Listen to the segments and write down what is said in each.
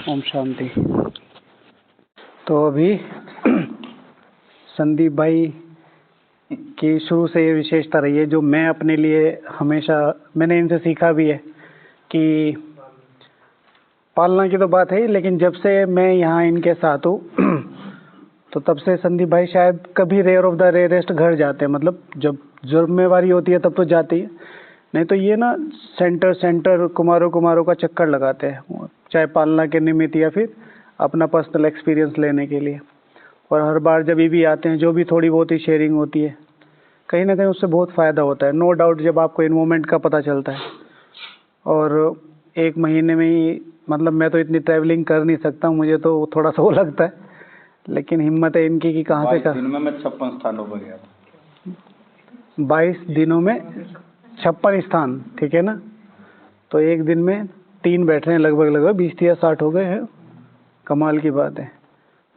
ओम शांति। तो अभी संदीप भाई की शुरू से ये विशेषता रही है जो मैं अपने लिए हमेशा मैंने इनसे सीखा भी है कि पालना की तो बात है, लेकिन जब से मैं यहाँ इनके साथ हूँ तो तब से संदीप भाई शायद कभी रेयर ऑफ द रेयरेस्ट घर जाते हैं। मतलब जब जिम्मेवारी होती है तब तो जाते ही, नहीं तो ये ना सेंटर कुमारों का चक्कर लगाते हैं, चाहे पालना के निमित्त या फिर अपना पर्सनल एक्सपीरियंस लेने के लिए। और हर बार जब भी आते हैं जो भी थोड़ी बहुत ही शेयरिंग होती है, कहीं ना कहीं उससे बहुत फ़ायदा होता है। नो डाउट जब आपको इन मोमेंट का पता चलता है। और एक महीने में ही, मतलब मैं तो इतनी ट्रैवलिंग कर नहीं सकता, मुझे तो थोड़ा सा वो लगता है, लेकिन हिम्मत है इनकी कि कहाँ से 22 दिन में मैं 56 स्थानों पर गया था। 22 दिनों में 56 स्थान, ठीक है ना। तो एक दिन में 3 बैठ रहे हैं, लगभग 20 या 60 हो गए हैं। कमाल की बात है।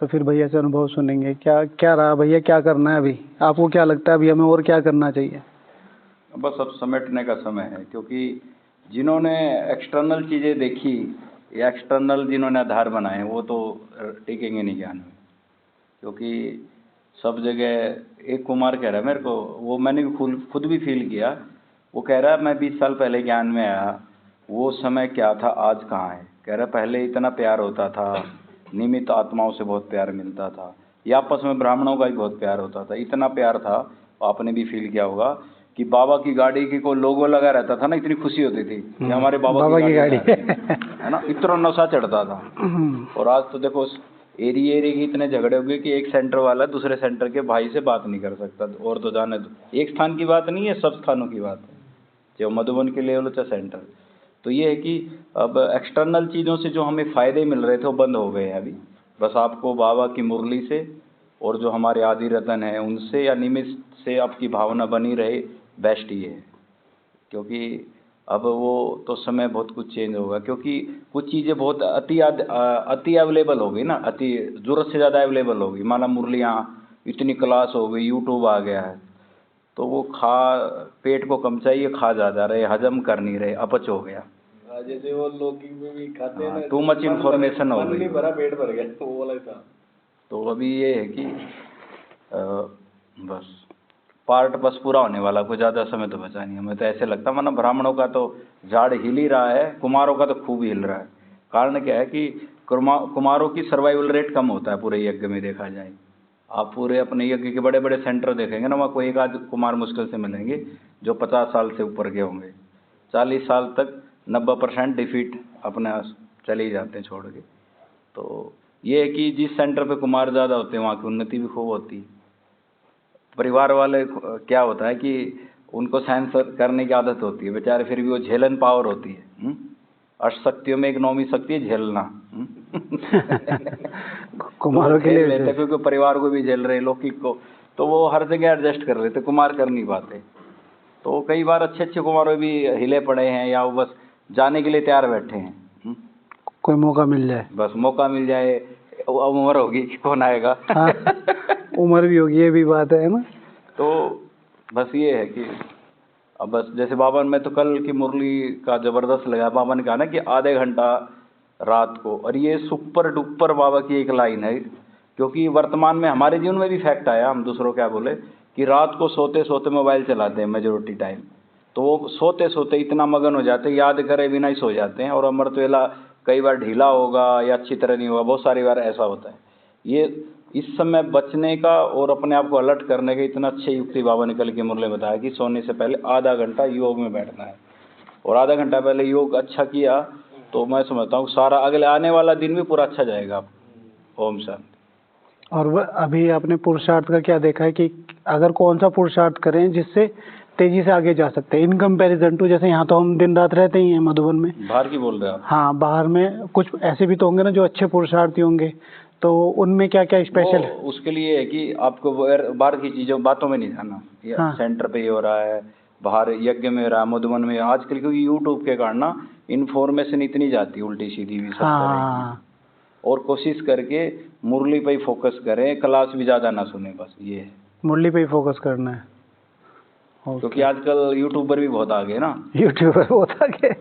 तो फिर भैया से अनुभव सुनेंगे। क्या रहा भैया, क्या करना है अभी? आपको क्या लगता है अभी हमें और क्या करना चाहिए? बस अब समेटने का समय है, क्योंकि जिन्होंने एक्सटर्नल चीज़ें देखी या एक्सटर्नल जिन्होंने आधार बनाए वो तो टिकेंगे नहीं ज्ञान में। क्योंकि सब जगह एक कुमार कह रहा है मेरे को, वो मैंने भी खुद भी फील किया। वो कह रहा है मैं 20 साल पहले ज्ञान में आया, वो समय क्या था आज कहाँ है। कह रहा पहले इतना प्यार होता था, निमित्त आत्माओं से बहुत प्यार मिलता था, या आपस में ब्राह्मणों का भी बहुत प्यार होता था, इतना प्यार था। आपने भी फील किया होगा कि बाबा की गाड़ी की कोई लोगो लगा रहता था ना, इतनी खुशी होती थी कि हमारे बाबा की गाड़ी है ना, इतना नशा चढ़ता था। और आज तो देखो एरिया के इतने झगड़े हो गए कि एक सेंटर वाला दूसरे सेंटर के भाई से बात नहीं कर सकता। और तो जाने दो, एक स्थान की बात नहीं है, सब स्थानों की बात है, जो मधुबन के लेवल चाहे सेंटर। तो ये है कि अब एक्सटर्नल चीज़ों से जो हमें फ़ायदे मिल रहे थे वो बंद हो गए हैं अभी। बस आपको बाबा की मुरली से और जो हमारे आदि रतन हैं उनसे या निमित्त से आपकी भावना बनी रहे, बेस्ट ही है। क्योंकि अब वो तो समय बहुत कुछ चेंज होगा, क्योंकि कुछ चीज़ें बहुत अति अवेलेबल हो गई ना, अति ज़रूरत से ज़्यादा अवेलेबल हो गई। माला मुरलियाँ इतनी क्लास हो गई, यूट्यूब आ गया है, तो वो पेट को कम चाहिए, खा ज़्यादा रहे, हजम कर नहीं रहे, अपच हो गया। जैसे वो लौकी में भी खाते हैं ना, टू मच इन्फॉर्मेशन हो गई, भरा पेट भर गया, वो वाला था। तो अभी ये है कि बस पार्ट बस पूरा होने वाला, कोई ज़्यादा समय तो बचा नहीं। हमें तो ऐसे लगता है, मतलब ब्राह्मणों का तो झाड़ हिल ही रहा है, कुमारों का तो खूब हिल रहा है। कारण क्या है कि कुमारों की सर्वाइवल रेट कम होता है पूरे यज्ञ में देखा जाए। आप पूरे अपने यज्ञ के बड़े बड़े सेंटर देखेंगे ना, वहाँ कोई एक आध कुमार मुश्किल से मिलेंगे जो 50 साल से ऊपर के होंगे। 40 साल तक 90% डिफीट अपने चले ही जाते हैं छोड़ के। तो ये है कि जिस सेंटर पे कुमार ज़्यादा होते हैं वहाँ की उन्नति भी खूब होती है। परिवार वाले क्या होता है कि उनको सहन करने की आदत होती है बेचारे, फिर भी वो झेलन पावर होती है। अष्टशक्तियों में एक 9वीं शक्ति है झेलना। कुमारों के लिए लेते, क्योंकि परिवार को भी झेल रहे, लौकिक को, तो वो हर जगह एडजस्ट कर लेते, कुमार कर नहीं पाते। तो कई बार अच्छे कुमार भी हिले पड़े हैं, या वो बस जाने के लिए तैयार बैठे हैं। कोई मौका मिल जाए, बस मौका मिल जाए, उम्र होगी कि कौन आएगा। हाँ, उम्र भी होगी, ये भी बात है ना। तो बस ये है कि अब बस जैसे बाबा, मैं तो कल की मुरली का ज़बरदस्त लगा। बाबा ने कहा ना कि आधे घंटा रात को, और ये सुपर डुपर बाबा की एक लाइन है। क्योंकि वर्तमान में हमारे जीवन में भी फैक्ट आया, हम दूसरों क्या बोले, कि रात को सोते सोते मोबाइल चलाते हैं मेजोरिटी टाइम। तो वो सोते सोते इतना मगन हो जाते हैं, याद करे बिना ही सो जाते हैं। और अमृत वेला कई बार ढीला होगा या अच्छी तरह नहीं होगा, बहुत सारी बार ऐसा होता है। ये इस समय बचने का और अपने आप को अलर्ट करने का इतना अच्छे युक्ति बाबा ने कल की मुरली में बताया कि सोने से पहले आधा घंटा योग में बैठना है। और आधा घंटा पहले योग अच्छा किया तो मैं समझता हूँ सारा अगले आने वाला दिन भी पूरा अच्छा जाएगा। ओम शांति। और अभी आपने पुरुषार्थ का क्या देखा है कि अगर कौन सा पुरुषार्थ करें जिससे तेजी से आगे जा सकते हैं इन कंपैरिजन टू, जैसे यहाँ तो हम दिन रात रहते ही हैं मधुबन में। बाहर की बोल रहे हैं आप? हाँ, बाहर में कुछ ऐसे भी तो होंगे ना जो अच्छे पुरुषार्थी होंगे, तो उनमें क्या क्या स्पेशल है? उसके लिए है कि आपको बाहर की चीज़ों बातों में नहीं जाना। हाँ। सेंटर पे ही हो रहा है, बाहर यज्ञ में हो रहा है, मधुबन में आजकल क्योंकि यूट्यूब के कारण ना इन्फॉर्मेशन इतनी जाती है उल्टी सीधी भी सब तरह की। और कोशिश करके मुरली पे ही फोकस करें, क्लास भी ज़्यादा ना सुने, बस ये है, मुरली पे ही फोकस करना है। क्योंकि आजकल यूट्यूबर भी बहुत आ गए ना। यूट्यूबर बहुत आ गए,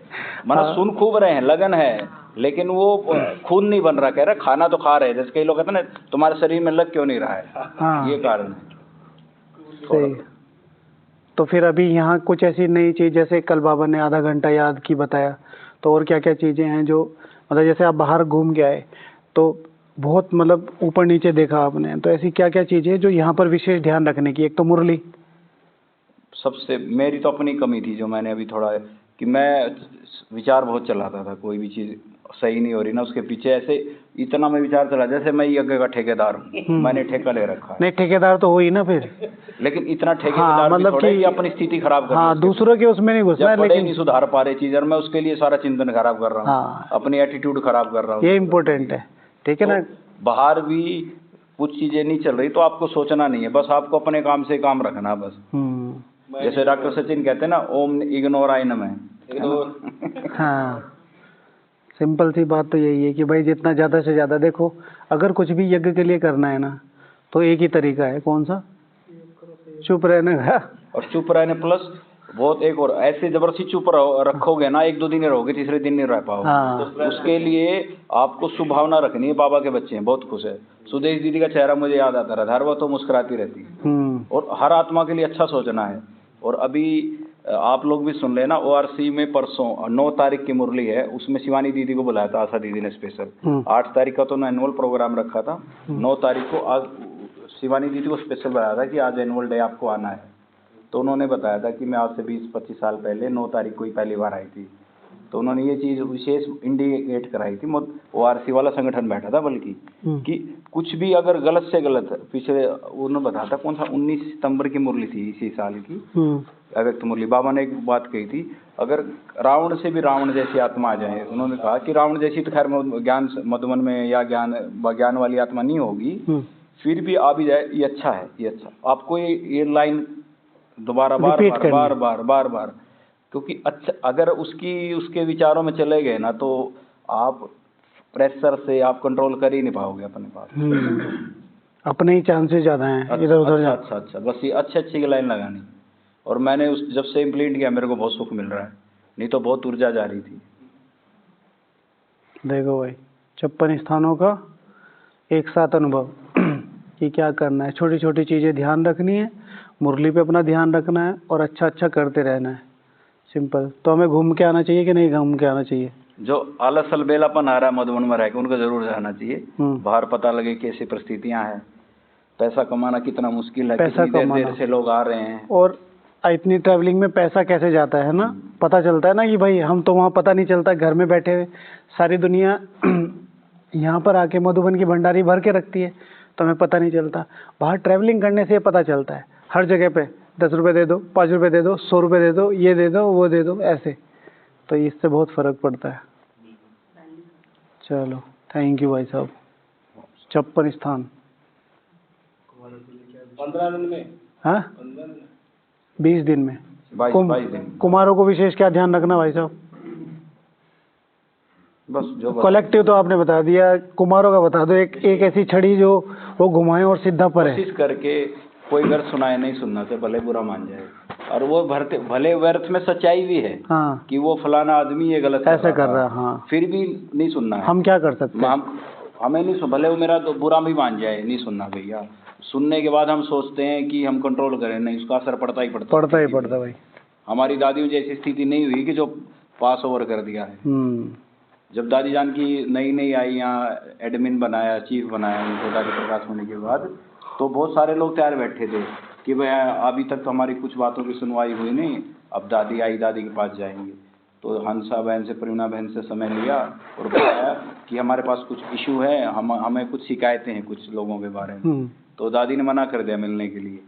मतलब सुन खूब रहे हैं, लगन है, लेकिन वो खून नहीं बन रहा, कह रहा खाना तो खा रहे हैं, जैसे कई लोग कहते हैं ना तुम्हारे शरीर में लग क्यों नहीं रहा है, हाँ ये कारण है। सही। तो फिर अभी यहाँ कुछ ऐसी नई चीज, जैसे कल बाबा ने आधा घंटा याद की बताया, तो और क्या क्या चीजें हैं जो मतलब जैसे आप बाहर घूम के आए तो बहुत मतलब ऊपर नीचे देखा आपने, तो ऐसी क्या क्या चीजें जो यहाँ पर विशेष ध्यान रखने की? एक तो मुरली, सबसे मेरी तो अपनी कमी थी जो मैंने अभी थोड़ा, कि मैं विचार बहुत चलाता था, कोई भी चीज़ सही नहीं हो रही ना उसके पीछे ऐसे इतना मैं विचार चला, जैसे मैं यज्ञ का ठेकेदार हूँ, मैंने ठेका ले रखा है। नहीं ठेकेदार तो हो ही ना फिर, लेकिन इतना ठेकेदार हाँ, भी मतलब थोड़ा है कि कि अपनी स्थिति खराब कर हाँ दूसरों के उसमें नहीं घुसना है, जब बड़े लेकिन नहीं सुधार पा रहे चीज़, और मैं उसके लिए सारा चिंतन खराब कर रहा हूँ, हाँ अपनी एटीट्यूड खराब कर रहा हूँ, ये इम्पोर्टेंट है, ठीक है ना। बाहर भी कुछ चीज़ें नहीं चल रही तो आपको सोचना नहीं है, बस आपको अपने काम से काम रखना बस। जैसे डॉक्टर सचिन कहते हैं ना, ओम इग्नोर आई नम है। हाँ सिंपल सी बात तो यही है कि भाई जितना ज़्यादा से ज़्यादा देखो, अगर कुछ भी यज्ञ के लिए करना है ना तो एक ही तरीका है, कौन सा? चुप रहने का। और चुप रहने प्लस बहुत एक और, ऐसे जबरदस्ती चुप रखोगे ना, एक दो दिन ही रहोगे, तीसरे दिन नहीं रह पाओगे। हाँ उसके लिए आपको सुभावना रखनी है। बाबा के बच्चे हैं, बहुत खुश है, सुदेश दीदी का चेहरा मुझे याद आता रहा, हर वह तो मुस्कुराती रहती है, और हर आत्मा के लिए अच्छा सोचना है। और अभी आप लोग भी सुन लेना, ORC में परसों 9 तारीख की मुरली है, उसमें शिवानी दीदी को बुलाया था, आशा दीदी ने स्पेशल। 8 तारीख का तो ना एनुअल प्रोग्राम रखा था, 9 तारीख को आज शिवानी दीदी को स्पेशल बताया था कि आज एनुअल डे आपको आना है। तो उन्होंने बताया था कि मैं आज से 20-25 साल पहले 9 तारीख को ही पहली बार आई थी, तो उन्होंने ये चीज़ विशेष इंडिकेट कराई थी। ORC वाला संगठन बैठा था, बल्कि कि कुछ भी अगर गलत से गलत, पिछले उन्होंने बताया था कौन सा 19 सितंबर की मुरली थी इसी साल की, अव्यक्त मुरली। बाबा ने एक बात कही थी, अगर रावण से भी रावण जैसी आत्मा आ जाए, उन्होंने कहा कि रावण जैसी तो खैर ज्ञान मधुबन में या ज्ञान वाली आत्मा नहीं होगी, फिर भी आ भी जाए, ये अच्छा है, ये अच्छा। आपको ये लाइन दोबारा बार, क्योंकि अच्छा अगर उसके विचारों में चले गए ना, तो आप प्रेशर से आप कंट्रोल कर ही नहीं पाओगे अपने पास। अपने ही चांसेस ज़्यादा हैं इधर उधर। अच्छा बस ये अच्छी लाइन लगानी। और मैंने जब से इम्प्लीमेंट किया मेरे को बहुत सुख मिल रहा है, नहीं तो बहुत ऊर्जा जा रही थी। देखो भाई 56 स्थानों का एक साथ अनुभव कि क्या करना है, छोटी छोटी चीज़ें ध्यान रखनी है, मुरली पे अपना ध्यान रखना है और अच्छा करते रहना है, सिंपल। तो हमें घूम के आना चाहिए कि नहीं घूम के आना चाहिए? जो आलस अलबेलापन आ रहा है मधुबन में रह के, उनको जरूर जाना चाहिए। बाहर पता लगे कैसी परिस्थितियां हैं, पैसा कमाना कितना मुश्किल है, पैसा कितनी देर से लोग आ रहे हैं, और इतनी ट्रैवलिंग में पैसा कैसे जाता है ना, पता चलता है ना कि भाई हम तो वहाँ पता नहीं चलता, घर में बैठे हुए सारी दुनिया यहाँ पर आके मधुबन की भंडारी भर के रखती है, तो हमें पता नहीं चलता। बाहर ट्रैवलिंग करने से पता चलता है, हर जगह पे 10 रुपये दे दो, 5 रुपये दे दो, 100 रुपये दे दो, ये दे दो, वो दे दो, ऐसे। तो इससे बहुत फ़र्क पड़ता है। चलो थैंक यू भाई साहब। 56 स्थान 15 दिन में, हाँ 20 दिन में 22 दिन। कुमारों को विशेष क्या ध्यान रखना भाई साहब? बस जो कलेक्टिव तो आपने बता दिया, कुमारों का बता दो। एक ऐसी छड़ी जो वो घुमाए और सीधा पड़े। कोशिश करके कोई अगर सुनाए नहीं सुनना से भले बुरा मान जाए, और वो भले व्यर्थ में सच्चाई भी है, हाँ, कि वो फलाना आदमी ये गलत ऐसे कर रहा है, हाँ, फिर भी नहीं सुनना है। हम क्या कर सकते हैं? हमें नहीं सुन, भले वो मेरा तो बुरा भी मान जाए, नहीं सुनना भैया। सुनने के बाद हम सोचते हैं कि हम कंट्रोल करें, नहीं, उसका असर पड़ता ही पड़ता भाई। हमारी दादियों जैसी स्थिति नहीं हुई कि जो पास ओवर कर दिया है। जब दादी जान की नई आई, यहाँ एडमिन बनाया, चीफ बनाया उनको दादी प्रकाश होने के बाद, तो बहुत सारे लोग तैयार बैठे थे कि भाई अभी तक तो हमारी कुछ बातों की सुनवाई हुई नहीं, अब दादी आई, दादी के पास जाएंगे। तो हंसा बहन से, प्रेरणा बहन से समय लिया और बताया कि हमारे पास कुछ इशू है, हमें कुछ शिकायतें हैं कुछ लोगों के बारे में। तो दादी ने मना कर दिया मिलने के लिए।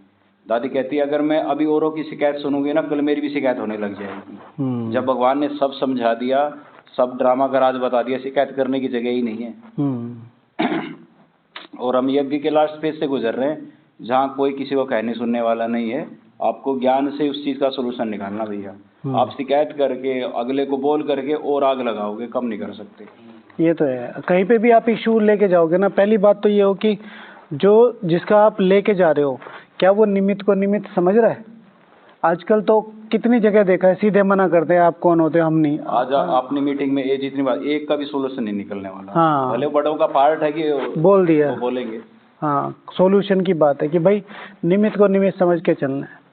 दादी कहती है अगर मैं अभी औरों की शिकायत सुनूंगी ना, कल मेरी भी शिकायत होने लग जाएगी। जब भगवान ने सब समझा दिया, सब ड्रामा का राज बता दिया, शिकायत करने की जगह ही नहीं है। और हम यज्ञ के लास्ट फेज से गुजर रहे हैं, जहाँ कोई किसी को कहने सुनने वाला नहीं है। आपको ज्ञान से उस चीज़ का सोल्यूशन निकालना भैया। आप शिकायत करके, अगले को बोल करके और आग लगाओगे, कम नहीं कर सकते। ये तो है, कहीं पे भी आप इशू लेके जाओगे ना, पहली बात तो ये हो कि जो जिसका आप लेके जा रहे हो, क्या वो निमित्त को निमित्त समझ रहा है? आजकल तो कितनी जगह देखा है, सीधे मना करते हैं आप कौन होते हो, हम नहीं। आज आपने मीटिंग में ये जितनी बार एक का भी सोल्यूशन नहीं निकलने वाला। हाँ। भले बड़ों का पार्ट है कि बोल दिया, वो बोलेंगे। हाँ, सॉल्यूशन की बात है कि भाई निमित्त को निमित्त समझ के चलना है।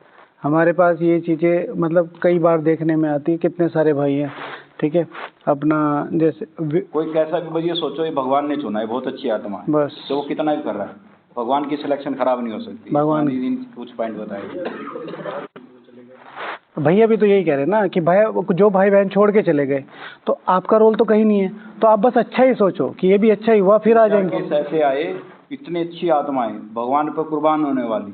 हमारे पास ये चीज़ें मतलब कई बार देखने में आती है, कितने सारे भाई हैं, ठीक है, अपना जैसे कोई कैसा भी भाई ये सोचो, ये भगवान ने चुना है, बहुत अच्छी आत्मा है, बस तो वो कितना भी कर रहा है, भगवान की सिलेक्शन खराब नहीं हो सकती। भगवान कुछ पॉइंट बताए भैया भी तो यही कह रहे हैं ना कि भाई जो भाई बहन छोड़ के चले गए तो आपका रोल तो कहीं नहीं है, तो आप बस अच्छा ही सोचो कि ये भी अच्छा ही हुआ, फिर आ जाएंगे। ऐसे आए इतनी अच्छी आत्माएं भगवान पर कुर्बान होने वाली,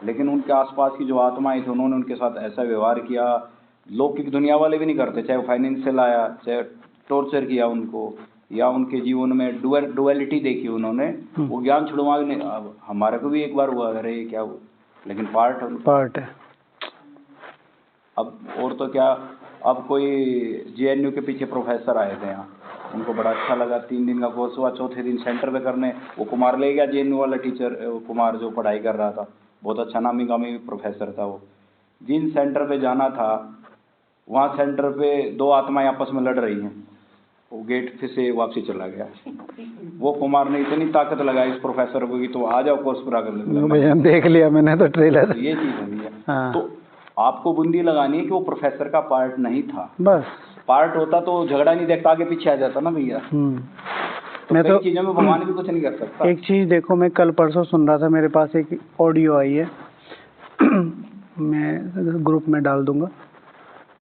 लेकिन उनके आसपास की जो आत्माएं थी उन्होंने उनके साथ ऐसा व्यवहार किया, लौकिक दुनिया वाले भी नहीं करते, चाहे फाइनेंशियल आया, चाहे टॉर्चर किया उनको, या उनके जीवन में डुअलिटी देखी उन्होंने, वो ज्ञान छुड़वाने। अब हमारे को भी एक बार हुआ, अरे ये क्या हुआ, लेकिन पार्ट है। अब और तो क्या, अब कोई JNU के पीछे प्रोफेसर आए थे यहाँ, उनको बड़ा अच्छा लगा, 3 दिन का कोर्स हुआ, चौथे दिन सेंटर पे करने वो कुमार ले गया, JNU वाला टीचर कुमार जो पढ़ाई कर रहा था, बहुत अच्छा नामी गामी प्रोफेसर था वो। जिन सेंटर पे जाना था वहाँ सेंटर पे 2 आत्माएं आपस में लड़ रही हैं, वो गेट से वापसी चला गया। वो कुमार ने इतनी ताकत लगाई इस प्रोफेसर को कि तो आ जाओ कोर्स पूरा कर ले। देख लिया मैंने तो ट्रेलर। ये चीज़ है। हाँ। तो आपको बुंदी लगानी है कि वो प्रोफेसर का पार्ट नहीं था, बस पार्ट होता तो झगड़ा नहीं देखता, आगे पीछे आ जाता ना भैया। मैं तो चीज़ों में भगवान भी कुछ नहीं कर सकता। एक चीज़ देखो, मैं कल परसों सुन रहा था, मेरे पास एक ऑडियो आई है मैं ग्रुप में डाल दूंगा।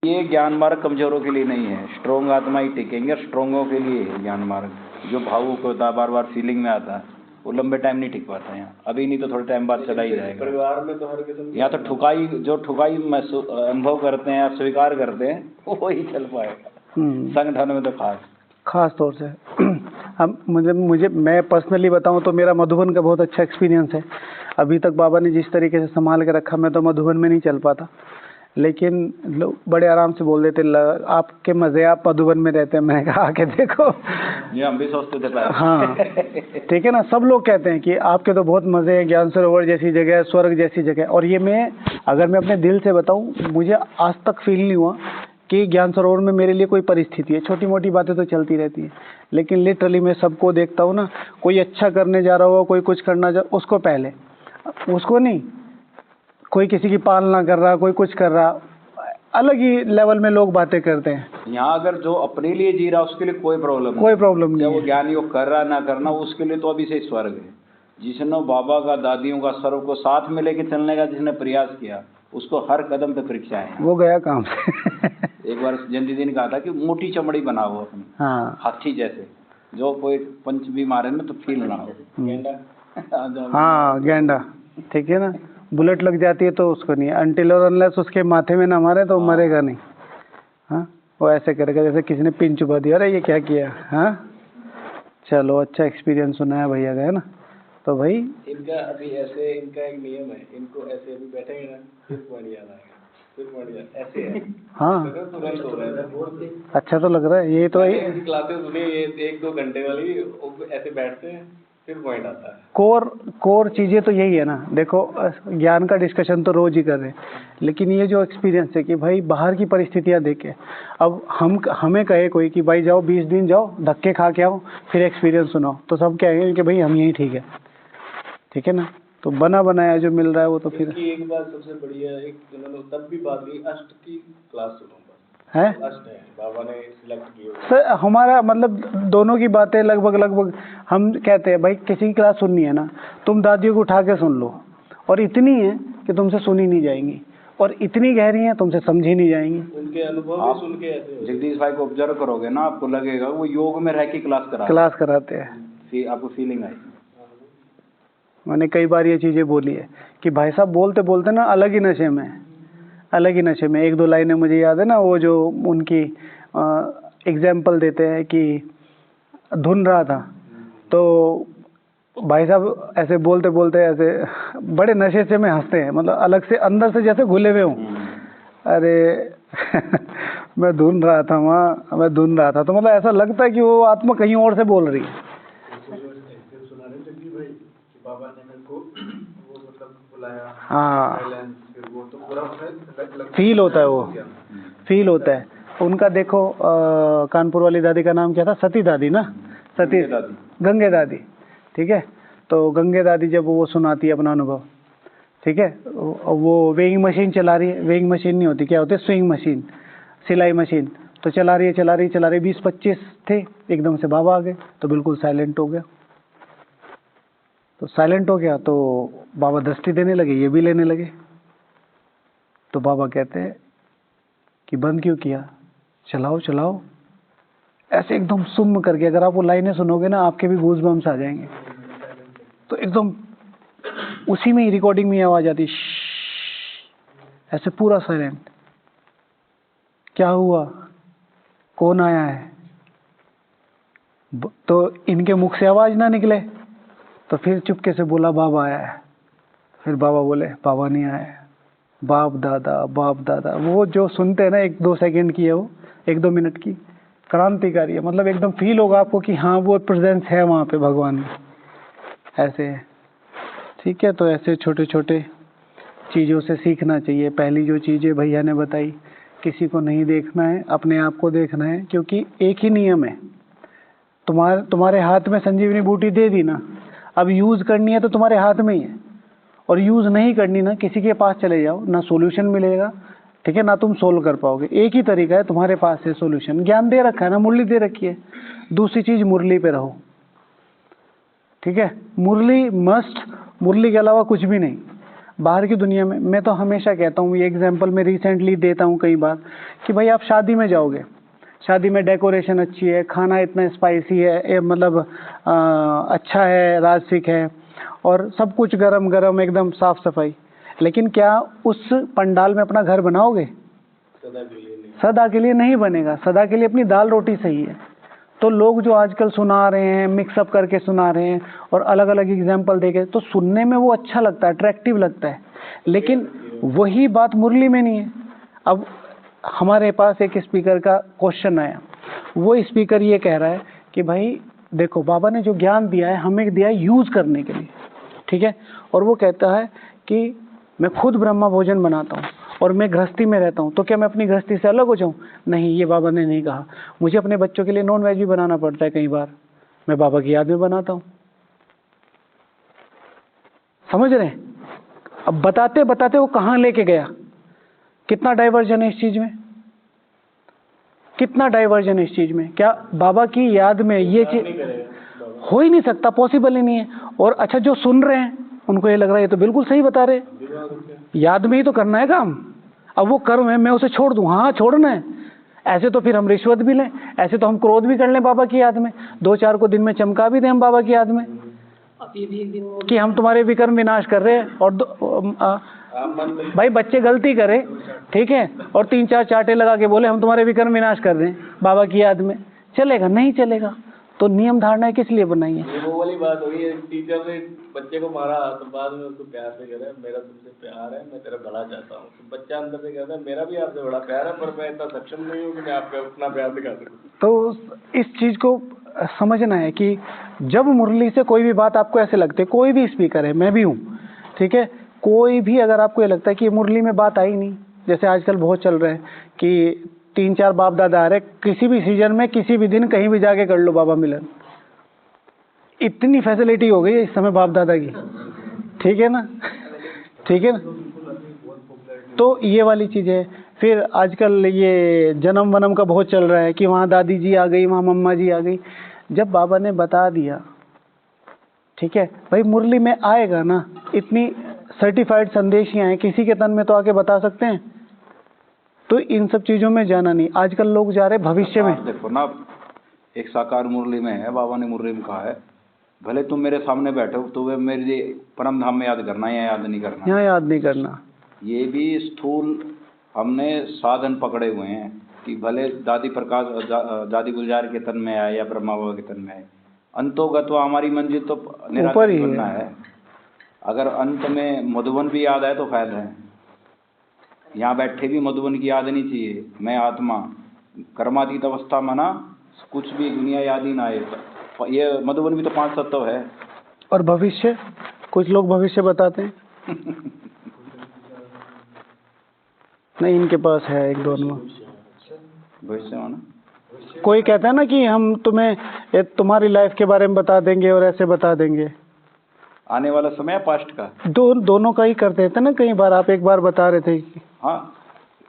ये ज्ञान मार्ग कमजोरों के लिए नहीं है, स्ट्रोंग आत्मा ही टिकेंगे, स्ट्रोंगों के लिए है ज्ञान मार्ग। जो भावुक होता है, बार बार फीलिंग में आता है, वो लंबे टाइम नहीं टिक पाता है। अभी नहीं तो थोड़े टाइम बाद चला ही जाएगा। परिवार में तो हर किस्म यहाँ तो ठुकाई अनुभव करते हैं, स्वीकार करते हैं, वही चल पाएगा। संगठन में तो खास तौर से अब मुझे मैं पर्सनली बताऊं तो मेरा मधुबन का बहुत अच्छा एक्सपीरियंस है। अभी तक बाबा ने जिस तरीके से संभाल के रखा, मैं तो मधुबन में नहीं चल पाता, लेकिन लोग बड़े आराम से बोल देते आपके मज़े, आप मधुबन में रहते हैं। मैंने कहा आके देखो, ये हम भी सोचते थे। हाँ ठीक है ना, सब लोग कहते हैं कि आपके तो बहुत मज़े हैं, ज्ञान सरोवर जैसी जगह, स्वर्ग जैसी जगह। और ये अगर मैं अपने दिल से बताऊं, मुझे आज तक फील नहीं हुआ कि ज्ञान सरोवर में मेरे लिए कोई परिस्थिति है। छोटी मोटी बातें तो चलती रहती हैं, लेकिन लिटरली मैं सबको देखता हूँ ना, कोई अच्छा करने जा रहा हो, कोई कुछ करना उसको पहले, उसको नहीं, कोई किसी की पालना कर रहा, कोई कुछ कर रहा, अलग ही लेवल में लोग बातें करते हैं। यहाँ अगर जो अपने लिए जी रहा उसके लिए कोई प्रॉब्लम नहीं, वो ज्ञान योग कर रहा ना करना, उसके लिए तो अभी से स्वर्ग है। जिसने बाबा का, दादियों का, सर्व को साथ में लेके चलने का जिसने प्रयास किया, उसको हर कदम पे परीक्षाएं हैं। वो गया काम से एक बार जयंती दी ने कहा था कि मोटी चमड़ी बनाओ अपनी, हाँ, हाथी जैसे, जो कोई पंच भी मारे ना तो फील ना हो। गेंडा, हाँ गेंडा, ठीक है ना, बुलेट लग जाती है तो उसको नहीं, अनटिल और अनलेस उसके माथे में ना मारे तो मरेगा नहीं। हाँ, वो ऐसे करेगा जैसे किसी ने पिन चुबा दिया, अरे ये क्या किया। हाँ चलो, अच्छा एक्सपीरियंस सुना है भैया का, है ना। तो भाई इनका अभी ऐसे, इनका एक नियम है, इनको ऐसे अभी बैठेंगे ना, फिर पॉइंट याद आएगा, फिर पॉइंट याद, ऐसे है। हाँ, तुरंत हो रहा है। अच्छा तो लग रहा है ये तो इनकी क्लासेस सुनिए, ये 1-2 घंटे वाली, ऐसे बैठते हैं, फिर पॉइंट आता है। कोर चीज़ें तो यही है ना। देखो, ज्ञान का डिस्कशन तो रोज ही कर रहे हैं, लेकिन ये जो एक्सपीरियंस है कि भाई बाहर की परिस्थितियां देखे, अब हमें कहे कोई कि भाई जाओ 20 दिन जाओ, धक्के खा के आओ, फिर एक्सपीरियंस सुनाओ, तो सब कहेंगे कि भाई हम यही ठीक है ना। तो बना बनाया जो मिल रहा है वो तो फिर एक बात सबसे बढ़िया, एक उन्होंने तब भी बात की, अष्ट की क्लास सुनो है। अष्ट है, बाबा ने सिलेक्ट किया सर हमारा मतलब दोनों की बातें लगभग हम कहते हैं भाई किसी की क्लास सुननी है ना, तुम दादियों को उठा के सुन लो, और इतनी है कि तुमसे सुनी नहीं जाएंगी, और इतनी गहरी है तुमसे समझी नहीं जाएंगी। उनके अनुभव भी सुन के ऐसे जगदीश भाई को ऑब्जर्व करोगे ना, आपको लगेगा वो योग में रह के क्लास कराते हैं, आपको फीलिंग आई। मैंने कई बार ये चीज़ें बोली है कि भाई साहब बोलते बोलते ना अलग ही नशे में 1-2 लाइनें मुझे याद है ना, वो जो उनकी एग्जाम्पल देते हैं कि धुन रहा था, तो भाई साहब ऐसे बोलते बोलते ऐसे बड़े नशे से में हंसते हैं, मतलब अलग से अंदर से जैसे घुले हुए हूँ। अरे मैं धुन रहा था, तो मतलब ऐसा लगता है कि वो आत्मा कहीं और से बोल रही है। बाबा ने मेरे को वो मतलब बुलाया, हाँ फिर वो तो फील होता है, वो फील होता है उनका। देखो कानपुर वाली दादी का नाम क्या था? सती दादी ना, सती गंगे दादी, ठीक है। तो गंगे दादी जब वो सुनाती है अपना अनुभव, ठीक है, वो वेइंग मशीन चला रही है, वेइंग मशीन नहीं होती, क्या होती है, स्विंग मशीन, सिलाई मशीन, तो चला रही है 20-25 थे, एकदम से बाबा आ गए तो बिल्कुल साइलेंट हो गया। तो साइलेंट हो गया तो बाबा दृष्टि देने लगे, ये भी लेने लगे। तो बाबा कहते हैं कि बंद क्यों किया, चलाओ चलाओ, ऐसे एकदम सुम्म करके। अगर आप वो लाइनें सुनोगे ना, आपके भी गूज बम्स आ जाएंगे। तो एकदम उसी में ही रिकॉर्डिंग में आवाज आती, ऐसे पूरा साइलेंट। क्या हुआ, कौन आया है? तो इनके मुख से आवाज ना निकले, तो फिर चुपके से बोला बाबा आया है। फिर बाबा बोले बाबा नहीं आया है, बाप दादा। वो जो सुनते हैं ना 1-2 सेकंड की है, वो 1-2 मिनट की, क्रांतिकारी है। मतलब एकदम फील होगा आपको कि हाँ वो प्रेजेंस है वहाँ पे भगवान की, ऐसे है, ठीक है। तो ऐसे छोटे छोटे चीज़ों से सीखना चाहिए। पहली जो चीज़ें भैया ने बताई, किसी को नहीं देखना है, अपने आप को देखना है, क्योंकि एक ही नियम है। तुम्हारे हाथ में संजीवनी बूटी दे दी ना, अब यूज़ करनी है तो तुम्हारे हाथ में ही है, और यूज़ नहीं करनी ना, किसी के पास चले जाओ, ना सॉल्यूशन मिलेगा, ठीक है, ना तुम सोल्व कर पाओगे। एक ही तरीका है, तुम्हारे पास है सॉल्यूशन, ज्ञान दे रखा है ना, मुरली दे रखी है। दूसरी चीज़, मुरली पे रहो, ठीक है। मुरली मस्ट, मुरली के अलावा कुछ भी नहीं। बाहर की दुनिया में, मैं तो हमेशा कहता हूँ, ये एग्जाम्पल मैं रिसेंटली देता हूँ कई बार, कि भाई आप शादी में जाओगे, शादी में डेकोरेशन अच्छी है, खाना इतना स्पाइसी है, मतलब अच्छा है, राजसिक है, और सब कुछ गरम गरम एकदम साफ सफाई, लेकिन क्या उस पंडाल में अपना घर बनाओगे? सदा के लिए नहीं बनेगा। सदा के लिए अपनी दाल रोटी सही है। तो लोग जो आजकल सुना रहे हैं, मिक्सअप करके सुना रहे हैं, और अलग अलग एग्जाम्पल देके, तो सुनने में वो अच्छा लगता है, अट्रैक्टिव लगता है, लेकिन वही बात मुरली में नहीं है। अब हमारे पास एक स्पीकर का क्वेश्चन आया, वो स्पीकर ये कह रहा है कि भाई देखो, बाबा ने जो ज्ञान दिया है हमें दिया है यूज़ करने के लिए, ठीक है। और वो कहता है कि मैं खुद ब्रह्मा भोजन बनाता हूँ और मैं गृहस्थी में रहता हूँ, तो क्या मैं अपनी गृहस्थी से अलग हो जाऊँ? नहीं, ये बाबा ने नहीं कहा। मुझे अपने बच्चों के लिए नॉन वेज भी बनाना पड़ता है कई बार, मैं बाबा की याद में बनाता हूँ। समझ रहे हैं? अब बताते बताते वो कहाँ लेके गया, कितना डाइवर्जन है इस चीज में, कितना डाइवर्जन है इस चीज में। क्या बाबा की याद में ये चीज हो ही नहीं सकता, पॉसिबल ही नहीं है। और अच्छा, जो सुन रहे हैं उनको ये लग रहा है ये तो बिल्कुल सही बता रहे, याद में ही तो करना है काम। अब वो कर्म है, मैं उसे छोड़ दूं? हाँ, छोड़ना है। ऐसे तो फिर हम रिश्वत भी लें, ऐसे तो हम क्रोध भी कर लें बाबा की याद में, 2-4 को दिन में चमका भी दें हम बाबा की याद में कि हम तुम्हारे विकर्म विनाश कर रहे हैं। और भाई बच्चे गलती करे, ठीक है, और 3-4 चाटे लगा के बोले हम तुम्हारे विकर्म विनाश कर रहे हैं बाबा की याद में, चलेगा? नहीं चलेगा। तो नियम धारणाएं किस लिए बनाई है? वो वाली बात हुई है, टीचर ने बच्चे को मारा तो बाद में उसको प्यार से कह रहा है मेरा तुमसे प्यार है, मैं तेरा भला चाहता हूँ। तो बच्चा अंदर से कहता है मेरा भी आपसे बड़ा प्यार है, पर मैं इतना सक्षम नहीं हूँ कि मैं आपको अपना प्यार दिखा सकूँ। तो इस चीज को समझना है कि जब मुरली से कोई भी बात आपको ऐसे लगती है, कोई भी स्पीकर है, मैं भी हूँ, ठीक है, कोई भी अगर आपको ये लगता है कि मुरली में बात आई नहीं, जैसे आजकल बहुत चल रहे हैं कि 3-4 बाप दादा आ रहे, किसी भी सीजन में किसी भी दिन कहीं भी जाके कर लो बाबा मिलन, इतनी फैसिलिटी हो गई है इस समय बाप दादा की, ठीक है ना, ठीक है ना। तो ये वाली चीज़ है। फिर आजकल ये जन्म वनम का बहुत चल रहा है कि वहाँ दादी जी आ गई, वहाँ मम्मा जी आ गई। जब बाबा ने बता दिया, ठीक है भाई, मुरली में आएगा ना, इतनी सर्टिफाइड संदेश ही आए, किसी के तन में तो आके बता सकते हैं। तो इन सब चीज़ों में जाना नहीं। आजकल लोग जा रहे भविष्य में। देखो ना, एक साकार मुरली में है, बाबा ने मुरली में कहा है, भले तुम मेरे सामने बैठो तो वे मेरे परम धाम में याद करना, या याद नहीं करना, यहाँ याद नहीं करना। ये भी स्थूल हमने साधन पकड़े हुए हैं कि भले दादी प्रकाश दादी गुलजार के तन में आए या ब्रह्मा बाबा के तन में आए, अंतोगत हमारी मंजिल तो निराकार बनना है। अगर अंत में मधुबन भी याद आए तो फायदा है। यहाँ बैठे भी मधुबन की याद नहीं चाहिए। मैं आत्मा कर्मातीत अवस्था माना, कुछ भी दुनिया याद ही ना आए। ये मधुबन भी तो 5 तत्व है। और भविष्य, कुछ लोग भविष्य बताते हैं नहीं, इनके पास है एक दोनों। भविष्यवाणी कोई कहता है ना कि हम तुम्हें तुम्हारी लाइफ के बारे में बता देंगे और ऐसे बता देंगे। आने वाला समय है पास्ट का, दोनों का ही करते थे ना। कई बार आप एक बार बता रहे थे कि हाँ,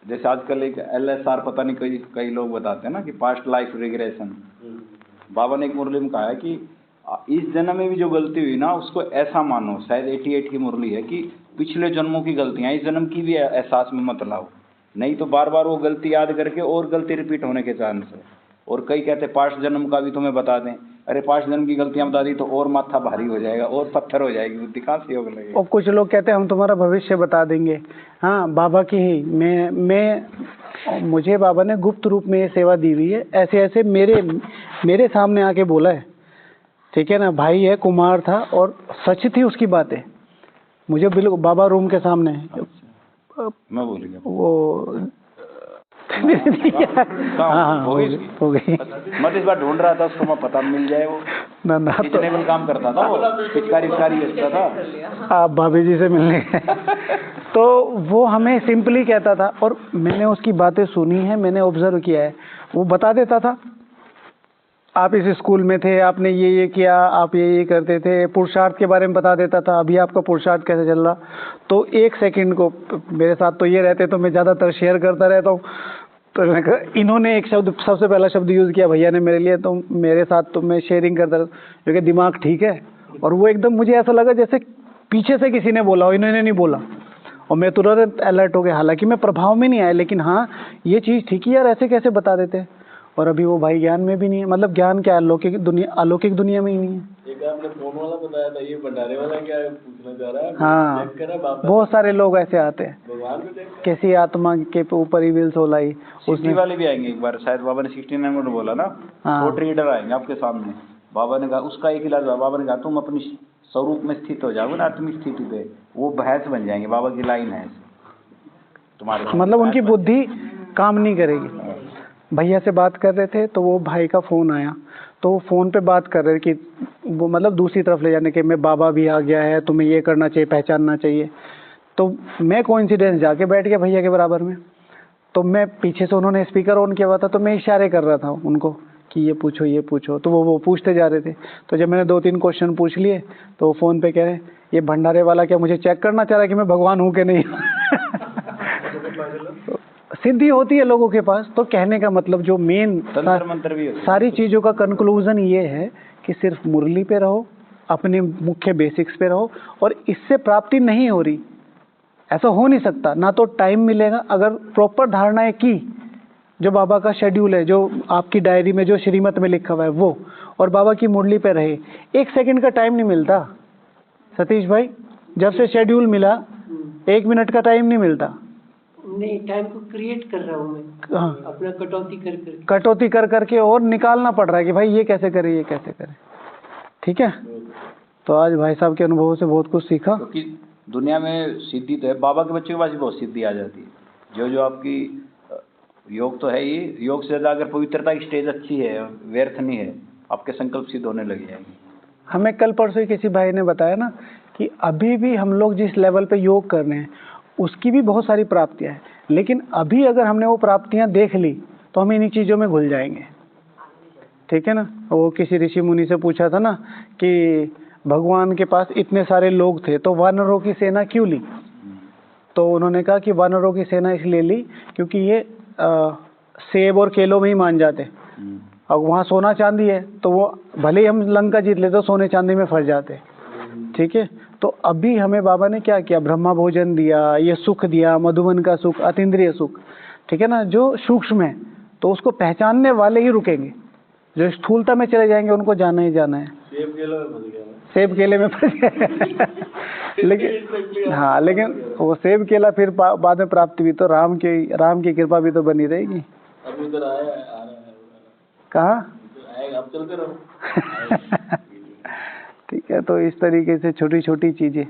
जैसे आजकल एक LSR पता नहीं कई लोग बताते हैं ना कि पास्ट लाइफ रिग्रेशन। बाबा ने एक मुरली में कहा है कि इस जन्म में भी जो गलती हुई ना उसको ऐसा मानो, शायद 88 की मुरली है, कि पिछले जन्मों की गलतियां इस जन्म की भी एहसास में मत लाओ, नहीं तो बार बार वो गलती याद करके और गलती रिपीट होने के चांस है। और कई कहते पास्ट जन्म का भी तुम्हें बता दें, अरे पास्ट जन्म की गलतियां बता दी तो और माथा भारी हो जाएगा और पत्थर हो जाएगी बुद्धि, कहाँ से योग लगेगा। और कुछ लोग कहते हैं हम तुम्हारा भविष्य बता देंगे। हाँ, बाबा की ही मुझे बाबा ने गुप्त रूप में ये सेवा दी हुई है। ऐसे ऐसे मेरे सामने आके बोला है, ठीक है ना। भाई है, कुमार था और सच थी उसकी बातें। मुझे बिल्कुल बाबा रूम के सामने मैं भूल गया वो हाँ, हो गई। मत इस बार ढूंढ रहा था उसको, मैं पता मिल जाए। वो ना रिजनेबल काम करता था, वो पिचकारी बेचता था। आप भाभी जी से मिलने तो वो हमें सिंपली कहता था और मैंने उसकी बातें सुनी है, मैंने ऑब्जर्व किया है। वो बता देता था, आप इस स्कूल में थे, आपने ये किया, आप ये करते थे। पुरुषार्थ के बारे में बता देता था, अभी आपका पुरुषार्थ कैसे चल रहा। तो एक सेकंड को मेरे साथ तो ये रहते तो मैं ज़्यादातर शेयर करता रहता हूँ। तो इन्होंने एक शब्द, सबसे पहला शब्द यूज़ किया भैया ने मेरे लिए, तो मेरे साथ तो मैं शेयरिंग करता रहता, क्योंकि दिमाग ठीक है। और वो एकदम मुझे ऐसा लगा जैसे पीछे से किसी ने बोला हो, इन्होंने नहीं बोला, और मैं तुरंत अलर्ट हो गया। हालांकि मैं प्रभाव में नहीं आया, लेकिन हाँ ये चीज़ ठीक है यार, ऐसे कैसे बता देते। और अभी वो भाई ज्ञान में भी नहीं है, मतलब ज्ञान क्या, अलौकिक दुनिया में ही नहीं है। एक आपने फोन वाला बताया था, ये भंडारे वाला क्या पूछना चाह रहा है? हाँ, चेक करा बाबा, बहुत सारे लोग ऐसे आते हैं, भगवान को देख कैसी आत्मा के ऊपर ही विल सोलाई। उसने वाले भी आएंगे एक बार, शायद बाबा ने 69 में बोला ना, हाँ। 4 रीडर आएंगे आपके सामने। बाबा ने कहा उसका एक इलाज, बाबा ने कहा तुम अपनी स्वरूप में स्थित हो जाओगे ना, आत्मिक स्थिति पे, वो भैंस बन जाएंगे। बाबा की लाइन है तुम्हारे, मतलब उनकी बुद्धि काम नहीं करेगी। भैया से बात कर रहे थे तो वो भाई का फ़ोन आया, तो वो फ़ोन पे बात कर रहे कि वो मतलब दूसरी तरफ ले जाने के, मैं बाबा भी आ गया है, तुम्हें ये करना चाहिए, पहचानना चाहिए। तो मैं कोइंसिडेंस जाके बैठ गया भैया के बराबर में। तो मैं पीछे से, उन्होंने स्पीकर ऑन किया हुआ था, तो मैं इशारे कर रहा था उनको कि ये पूछो। तो वो पूछते जा रहे थे। तो जब मैंने 2-3 क्वेश्चन पूछ लिए तो वो फ़ोन पे कह रहे, ये भंडारे वाला क्या मुझे चेक करना चाह रहा है कि मैं भगवान हूँ कि नहीं। सिद्धि होती है लोगों के पास। तो कहने का मतलब जो मेन मंत्र भी होती है। सारी चीज़ों का कंक्लूजन ये है कि सिर्फ मुरली पे रहो, अपने मुख्य बेसिक्स पे रहो, और इससे प्राप्ति नहीं हो रही, ऐसा हो नहीं सकता। ना तो टाइम मिलेगा, अगर प्रॉपर धारणाएं की, जो बाबा का शेड्यूल है, जो आपकी डायरी में, जो श्रीमत में लिखा हुआ है वो, और बाबा की मुरली पे रहे। 1 सेकंड का टाइम नहीं मिलता सतीश भाई, जब से शेड्यूल मिला 1 मिनट का टाइम नहीं मिलता। नहीं, टाइम को क्रिएट कर रहा हूँ मैं। हाँ, अपना कटौती कर करके और निकालना पड़ रहा है कि भाई ये कैसे करे, ये कैसे करे। ठीक है, तो आज भाई साहब के अनुभवों से बहुत कुछ सीखा। क्योंकि दुनिया में सिद्धि तो है, बाबा के बच्चों के पास भी बहुत सिद्धि आ जाती है। जो आपकी योग तो है ही, योग से ज़्यादा अगर पवित्रता की स्टेज अच्छी है, व्यर्थ नहीं है, आपके संकल्प सिद्ध होने लग जाएंगे। हमें कल परसों किसी भाई ने बताया ना कि अभी भी हम लोग जिस लेवल पे योग कर रहे हैं उसकी भी बहुत सारी प्राप्तियां हैं, लेकिन अभी अगर हमने वो प्राप्तियां देख ली तो हम इन्हीं चीज़ों में घुल जाएंगे। ठीक है ना। वो किसी ऋषि मुनि से पूछा था ना कि भगवान के पास इतने सारे लोग थे तो वानरों की सेना क्यों ली। तो उन्होंने कहा कि वानरों की सेना इसलिए ली क्योंकि ये सेब और केलों में ही मान जाते, और वहाँ सोना चांदी है तो वो भले ही हम लंका जीत लेते तो सोने चांदी में फंस जाते। ठीक है, तो अभी हमें बाबा ने क्या किया, ब्रह्मा भोजन दिया, ये सुख दिया, मधुबन का सुख, अतीन्द्रिय सुख। ठीक है ना, जो सूक्ष्म है तो उसको पहचानने वाले ही रुकेंगे, जो स्थूलता में चले जाएंगे उनको जाना ही जाना है। सेब केले में फंस गया लेकिन हाँ, लेकिन वो सेब केला फिर बाद में प्राप्ति भी तो राम की कृपा भी तो बनी रहेगी। अब उधर आ रहा है कहाँ आएगा, अब चलते रहो। ठीक है, तो इस तरीके से छोटी छोटी चीज़ें,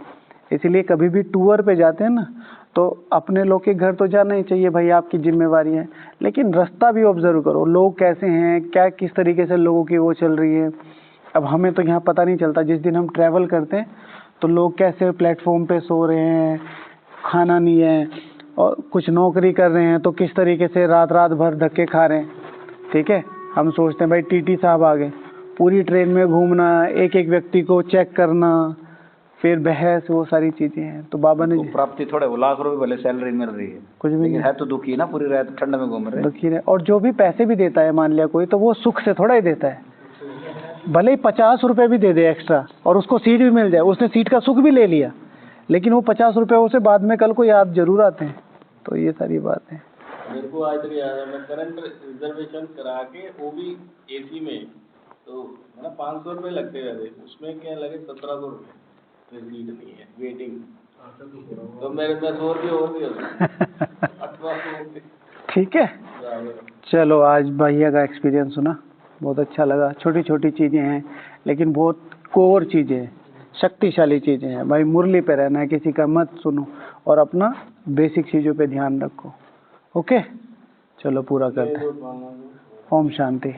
इसलिए कभी भी टूर पे जाते हैं ना तो अपने लोग के घर तो जाना ही चाहिए भाई, आपकी जिम्मेवारी है, लेकिन रास्ता भी ऑब्जर्व करो, लोग कैसे हैं, क्या किस तरीके से लोगों की वो चल रही है। अब हमें तो यहाँ पता नहीं चलता, जिस दिन हम ट्रैवल करते हैं तो लोग कैसे प्लेटफॉर्म पे सो रहे हैं, खाना नहीं है, और कुछ नौकरी कर रहे हैं तो किस तरीके से रात रात भर धक्के खा रहे हैं, ठीक है। हम सोचते हैं भाई टीटी साहब आ गए, पूरी ट्रेन में घूमना, एक एक व्यक्ति को चेक करना, फिर बहस, वो सारी चीज़ें हैं। तो बाबा ने प्राप्ति थोड़े लाख रुपए भले सैलरी मिल रही है, कुछ भी लेकिन नहीं है तो दुखी ना, पूरी रात ठंड में घूम रहे हैं। दुखी है। और जो भी पैसे भी देता है मान लिया कोई, तो वो सुख से थोड़ा ही देता है, भले ही 50 रुपये भी दे दे एक्स्ट्रा और उसको सीट भी मिल जाए, उसने सीट का सुख भी ले लिया, लेकिन वो 50 रुपये उसे बाद में कल को याद जरूर आते हैं। तो ये सारी बात है। मेरे को आज तक याद है, मैं करंट रिजर्वेशन करा के, वो भी एसी में, तो मतलब 500 रुपये लगते रहते, उसमें क्या लगे 1700 रुपये, फिर सीट नहीं है, वेटिंग, तो मेरे में 100 रुपये और दिए। ठीक है, चलो आज भैया का एक्सपीरियंस सुना, बहुत अच्छा लगा। छोटी छोटी चीज़ें हैं लेकिन बहुत कोर चीज़ें हैं, शक्तिशाली चीज़ें हैं। भाई मुरली पे रहना है, किसी का मत सुनो और अपना बेसिक चीज़ों पे ध्यान रखो। ओके, चलो पूरा करते हैं। ओम शांति।